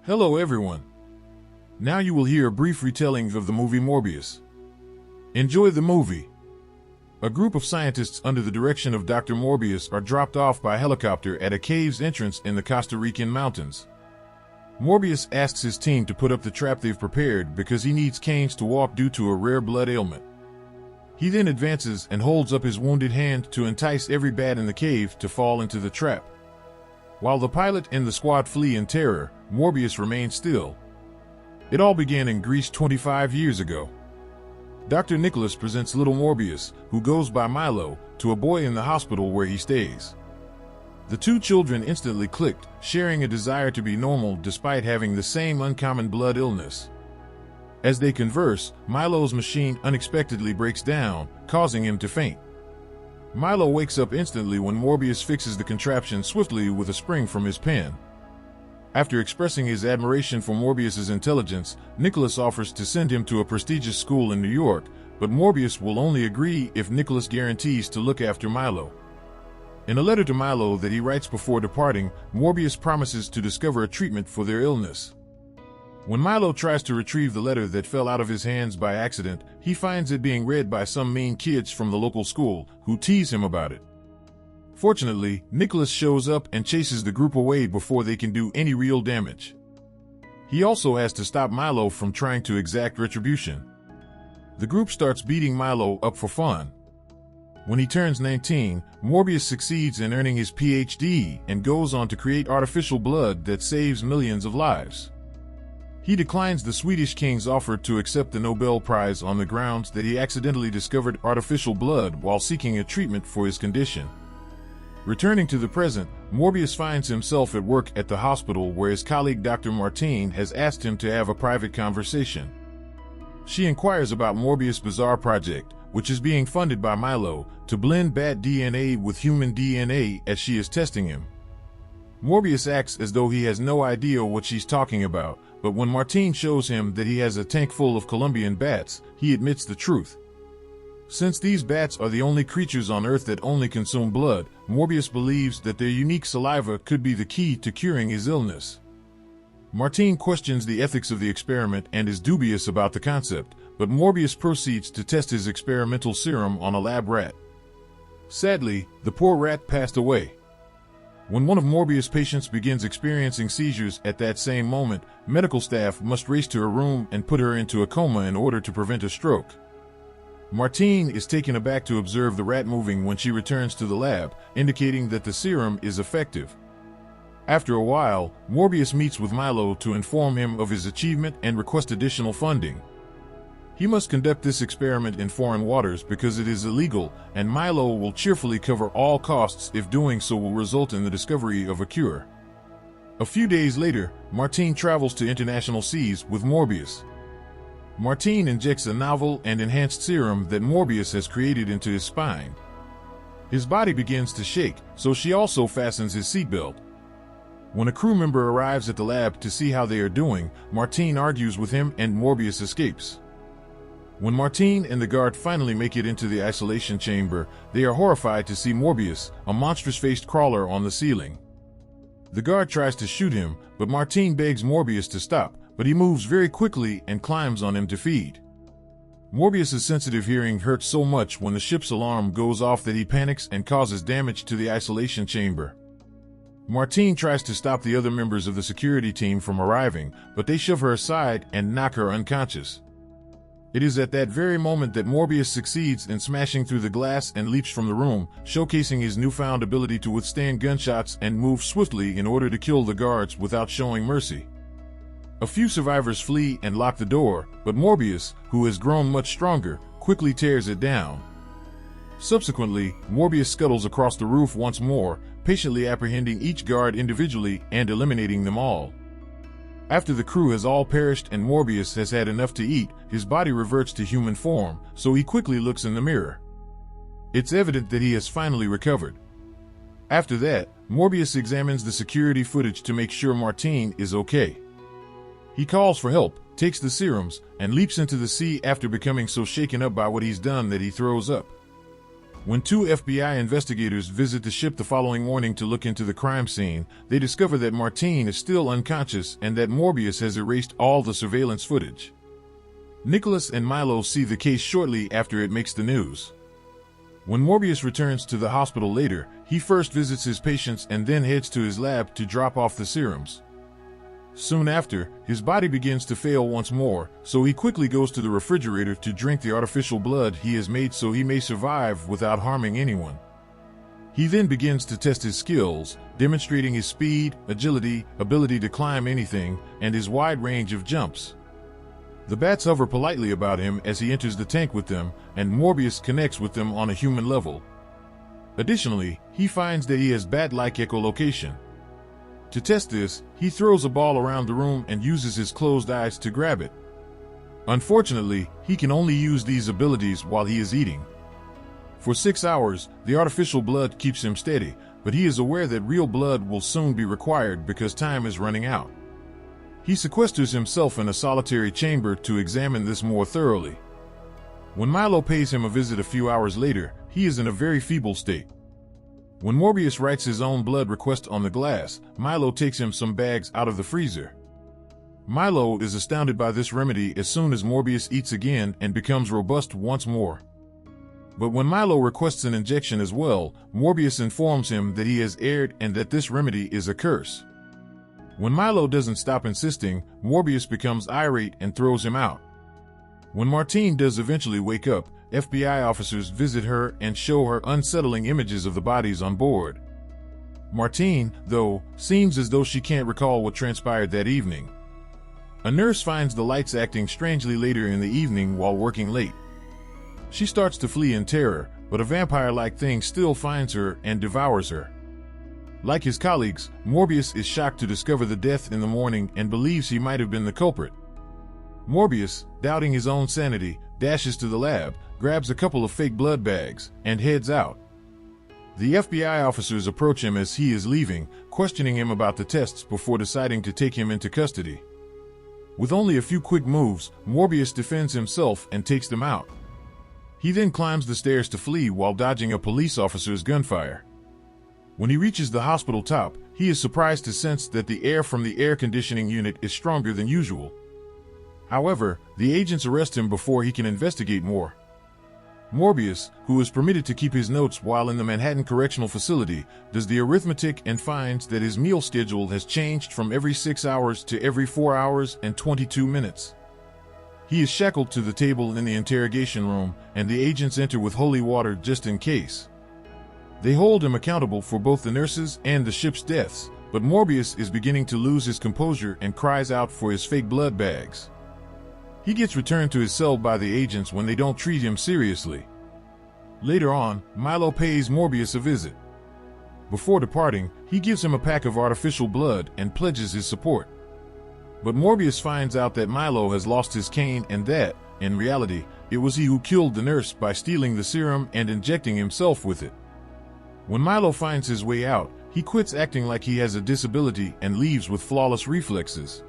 Hello everyone. Now you will hear a brief retelling of the movie Morbius. Enjoy the movie. A group of scientists under the direction of Dr. Morbius are dropped off by helicopter at a cave's entrance in the Costa Rican mountains. Morbius asks his team to put up the trap they've prepared because he needs canes to walk due to a rare blood ailment. He then advances and holds up his wounded hand to entice every bat in the cave to fall into the trap. While the pilot and the squad flee in terror, Morbius remains still. It all began in Greece 25 years ago. Dr. Nicholas presents little Morbius, who goes by Milo, to a boy in the hospital where he stays. The two children instantly clicked, sharing a desire to be normal despite having the same uncommon blood illness. As they converse, Milo's machine unexpectedly breaks down, causing him to faint. Milo wakes up instantly when Morbius fixes the contraption swiftly with a spring from his pen. After expressing his admiration for Morbius's intelligence, Nicholas offers to send him to a prestigious school in New York, but Morbius will only agree if Nicholas guarantees to look after Milo. In a letter to Milo that he writes before departing, Morbius promises to discover a treatment for their illness. When Milo tries to retrieve the letter that fell out of his hands by accident, he finds it being read by some mean kids from the local school, who tease him about it. Fortunately, Nicholas shows up and chases the group away before they can do any real damage. He also has to stop Milo from trying to exact retribution. The group starts beating Milo up for fun. When he turns 19, Morbius succeeds in earning his PhD and goes on to create artificial blood that saves millions of lives. He declines the Swedish king's offer to accept the Nobel Prize on the grounds that he accidentally discovered artificial blood while seeking a treatment for his condition. Returning to the present, Morbius finds himself at work at the hospital where his colleague Dr. Martine has asked him to have a private conversation. She inquires about Morbius' bizarre project, which is being funded by Milo, to blend bat DNA with human DNA as she is testing him. Morbius acts as though he has no idea what she's talking about, but when Martine shows him that he has a tank full of Colombian bats, he admits the truth. Since these bats are the only creatures on Earth that only consume blood, Morbius believes that their unique saliva could be the key to curing his illness. Martine questions the ethics of the experiment and is dubious about the concept, but Morbius proceeds to test his experimental serum on a lab rat. Sadly, the poor rat passed away. When one of Morbius' patients begins experiencing seizures at that same moment, medical staff must race to her room and put her into a coma in order to prevent a stroke. Martine is taken aback to observe the rat moving when she returns to the lab, indicating that the serum is effective. After a while, Morbius meets with Milo to inform him of his achievement and request additional funding. He must conduct this experiment in foreign waters because it is illegal, and Milo will cheerfully cover all costs if doing so will result in the discovery of a cure. A few days later, Martine travels to international seas with Morbius. Martine injects a novel and enhanced serum that Morbius has created into his spine. His body begins to shake, so she also fastens his seatbelt. When a crew member arrives at the lab to see how they are doing, Martine argues with him and Morbius escapes. When Martine and the guard finally make it into the isolation chamber, they are horrified to see Morbius, a monstrous-faced crawler, on the ceiling. The guard tries to shoot him, but Martine begs Morbius to stop, but he moves very quickly and climbs on him to feed. Morbius' sensitive hearing hurts so much when the ship's alarm goes off that he panics and causes damage to the isolation chamber. Martine tries to stop the other members of the security team from arriving, but they shove her aside and knock her unconscious. It is at that very moment that Morbius succeeds in smashing through the glass and leaps from the room, showcasing his newfound ability to withstand gunshots and move swiftly in order to kill the guards without showing mercy. A few survivors flee and lock the door, but Morbius, who has grown much stronger, quickly tears it down. Subsequently, Morbius scuttles across the roof once more, patiently apprehending each guard individually and eliminating them all. After the crew has all perished and Morbius has had enough to eat, his body reverts to human form, so he quickly looks in the mirror. It's evident that he has finally recovered. After that, Morbius examines the security footage to make sure Martine is okay. He calls for help, takes the serums, and leaps into the sea after becoming so shaken up by what he's done that he throws up. When two FBI investigators visit the ship the following morning to look into the crime scene, they discover that Martine is still unconscious and that Morbius has erased all the surveillance footage. Nicholas and Milo see the case shortly after it makes the news. When Morbius returns to the hospital later, he first visits his patients and then heads to his lab to drop off the serums. Soon after, his body begins to fail once more, so he quickly goes to the refrigerator to drink the artificial blood he has made so he may survive without harming anyone. He then begins to test his skills, demonstrating his speed, agility, ability to climb anything, and his wide range of jumps. The bats hover politely about him as he enters the tank with them, and Morbius connects with them on a human level. Additionally, he finds that he has bat-like echolocation. To test this, he throws a ball around the room and uses his closed eyes to grab it. Unfortunately, he can only use these abilities while he is eating. For 6 hours, the artificial blood keeps him steady, but he is aware that real blood will soon be required because time is running out. He sequesters himself in a solitary chamber to examine this more thoroughly. When Milo pays him a visit a few hours later, he is in a very feeble state. When Morbius writes his own blood request on the glass, Milo takes him some bags out of the freezer. Milo is astounded by this remedy as soon as Morbius eats again and becomes robust once more. But when Milo requests an injection as well, Morbius informs him that he has erred and that this remedy is a curse. When Milo doesn't stop insisting, Morbius becomes irate and throws him out. When Martine does eventually wake up, FBI officers visit her and show her unsettling images of the bodies on board. Martine, though, seems as though she can't recall what transpired that evening. A nurse finds the lights acting strangely later in the evening while working late. She starts to flee in terror, but a vampire-like thing still finds her and devours her. Like his colleagues, Morbius is shocked to discover the death in the morning and believes he might have been the culprit. Morbius, doubting his own sanity, dashes to the lab, grabs a couple of fake blood bags, and heads out. The FBI officers approach him as he is leaving, questioning him about the tests before deciding to take him into custody. With only a few quick moves, Morbius defends himself and takes them out. He then climbs the stairs to flee while dodging a police officer's gunfire. When he reaches the hospital top, he is surprised to sense that the air from the air conditioning unit is stronger than usual. However, the agents arrest him before he can investigate more. Morbius, who is permitted to keep his notes while in the Manhattan Correctional Facility, does the arithmetic and finds that his meal schedule has changed from every 6 hours to every 4 hours and 22 minutes. He is shackled to the table in the interrogation room, and the agents enter with holy water just in case. They hold him accountable for both the nurses and the ship's deaths, but Morbius is beginning to lose his composure and cries out for his fake blood bags. He gets returned to his cell by the agents when they don't treat him seriously. Later on, Milo pays Morbius a visit. Before departing, he gives him a pack of artificial blood and pledges his support. But Morbius finds out that Milo has lost his cane and that, in reality, it was he who killed the nurse by stealing the serum and injecting himself with it. When Milo finds his way out, he quits acting like he has a disability and leaves with flawless reflexes.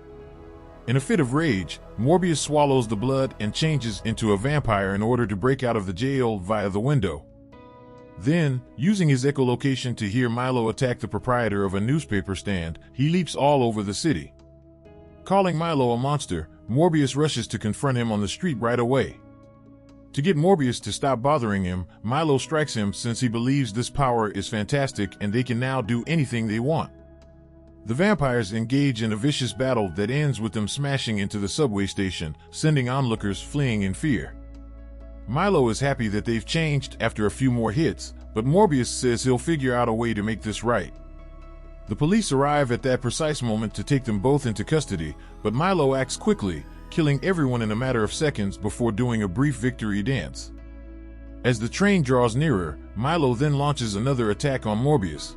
In a fit of rage, Morbius swallows the blood and changes into a vampire in order to break out of the jail via the window. Then, using his echolocation to hear Milo attack the proprietor of a newspaper stand, he leaps all over the city. Calling Milo a monster, Morbius rushes to confront him on the street right away. To get Morbius to stop bothering him, Milo strikes him since he believes this power is fantastic and they can now do anything they want. The vampires engage in a vicious battle that ends with them smashing into the subway station, sending onlookers fleeing in fear. Milo is happy that they've changed after a few more hits, but Morbius says he'll figure out a way to make this right. The police arrive at that precise moment to take them both into custody, but Milo acts quickly, killing everyone in a matter of seconds before doing a brief victory dance. As the train draws nearer, Milo then launches another attack on Morbius.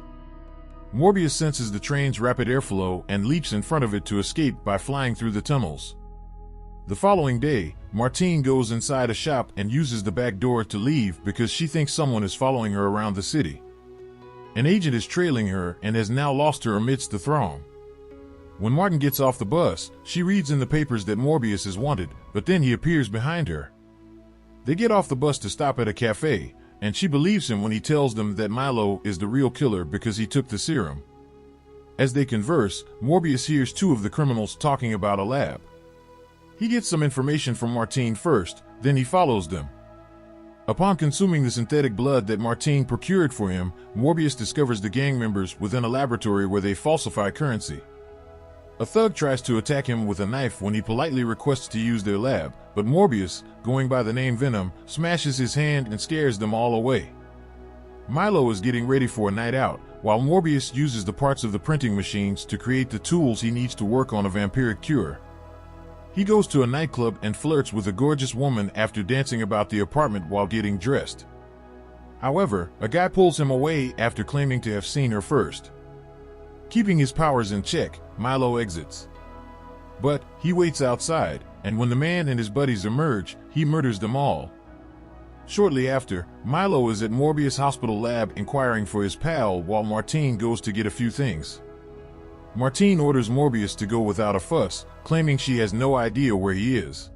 Morbius senses the train's rapid airflow and leaps in front of it to escape by flying through the tunnels. The following day, Martine goes inside a shop and uses the back door to leave because she thinks someone is following her around the city. An agent is trailing her and has now lost her amidst the throng. When Martin gets off the bus, she reads in the papers that Morbius is wanted, but then he appears behind her. They get off the bus to stop at a cafe, and she believes him when he tells them that Milo is the real killer because he took the serum. As they converse, Morbius hears two of the criminals talking about a lab. He gets some information from Martine first, then he follows them. Upon consuming the synthetic blood that Martine procured for him, Morbius discovers the gang members within a laboratory where they falsify currency. A thug tries to attack him with a knife when he politely requests to use their lab, but Morbius, going by the name Venom, smashes his hand and scares them all away. Milo is getting ready for a night out, while Morbius uses the parts of the printing machines to create the tools he needs to work on a vampiric cure. He goes to a nightclub and flirts with a gorgeous woman after dancing about the apartment while getting dressed. However, a guy pulls him away after claiming to have seen her first. Keeping his powers in check, Milo exits. But he waits outside, and when the man and his buddies emerge, he murders them all. Shortly after, Milo is at Morbius' hospital lab inquiring for his pal while Martine goes to get a few things. Martine orders Morbius to go without a fuss, claiming she has no idea where he is.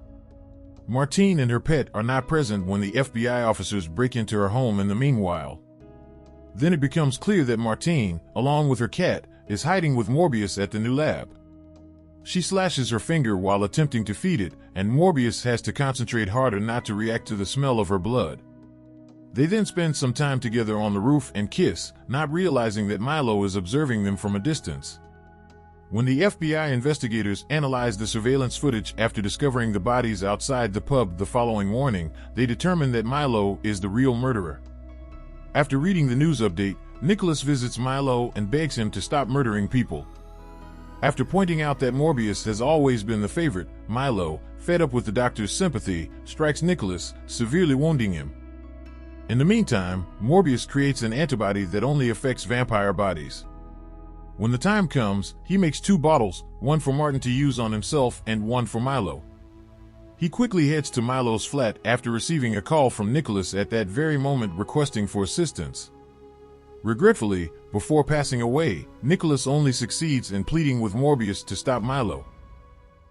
Martine and her pet are not present when the FBI officers break into her home in the meanwhile. Then it becomes clear that Martine, along with her cat, is hiding with Morbius at the new lab. She slashes her finger while attempting to feed it, and Morbius has to concentrate harder not to react to the smell of her blood. They then spend some time together on the roof and kiss, not realizing that Milo is observing them from a distance. When the FBI investigators analyze the surveillance footage after discovering the bodies outside the pub the following morning, they determine that Milo is the real murderer. After reading the news update, Nicholas visits Milo and begs him to stop murdering people. After pointing out that Morbius has always been the favorite, Milo, fed up with the doctor's sympathy, strikes Nicholas, severely wounding him. In the meantime, Morbius creates an antibody that only affects vampire bodies. When the time comes, he makes 2 bottles, one for Martin to use on himself and one for Milo. He quickly heads to Milo's flat after receiving a call from Nicholas at that very moment requesting for assistance. Regretfully, before passing away, Nicholas only succeeds in pleading with Morbius to stop Milo.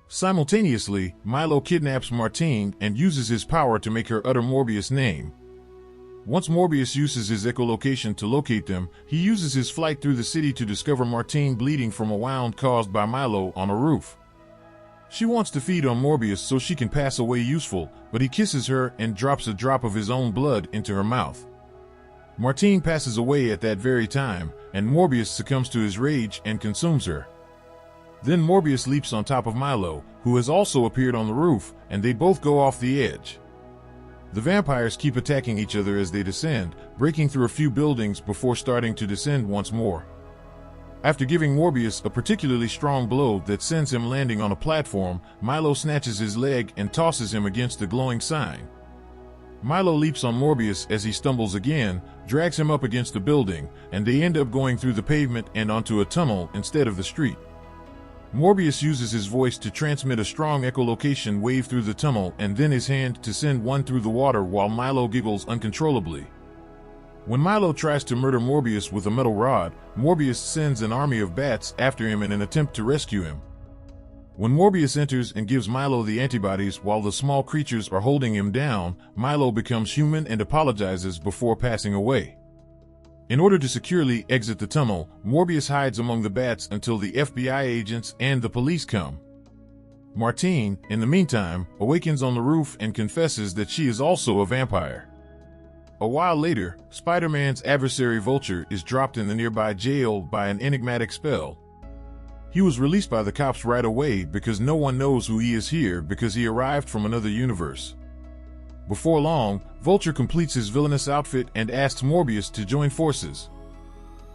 Simultaneously, Milo kidnaps Martine and uses his power to make her utter Morbius' name. Once Morbius uses his echolocation to locate them, he uses his flight through the city to discover Martine bleeding from a wound caused by Milo on a roof. She wants to feed on Morbius so she can pass away useful, but he kisses her and drops a drop of his own blood into her mouth. Martine passes away at that very time, and Morbius succumbs to his rage and consumes her. Then Morbius leaps on top of Milo, who has also appeared on the roof, and they both go off the edge. The vampires keep attacking each other as they descend, breaking through a few buildings before starting to descend once more. After giving Morbius a particularly strong blow that sends him landing on a platform, Milo snatches his leg and tosses him against the glowing sign. Milo leaps on Morbius as he stumbles again, drags him up against the building, and they end up going through the pavement and onto a tunnel instead of the street. Morbius uses his voice to transmit a strong echolocation wave through the tunnel and then his hand to send one through the water while Milo giggles uncontrollably. When Milo tries to murder Morbius with a metal rod, Morbius sends an army of bats after him in an attempt to rescue him. When Morbius enters and gives Milo the antibodies while the small creatures are holding him down, Milo becomes human and apologizes before passing away. In order to securely exit the tunnel, Morbius hides among the bats until the FBI agents and the police come. Martine, in the meantime, awakens on the roof and confesses that she is also a vampire. A while later, Spider-Man's adversary Vulture is dropped in the nearby jail by an enigmatic spell. He was released by the cops right away because no one knows who he is here because he arrived from another universe. Before long, Vulture completes his villainous outfit and asks Morbius to join forces.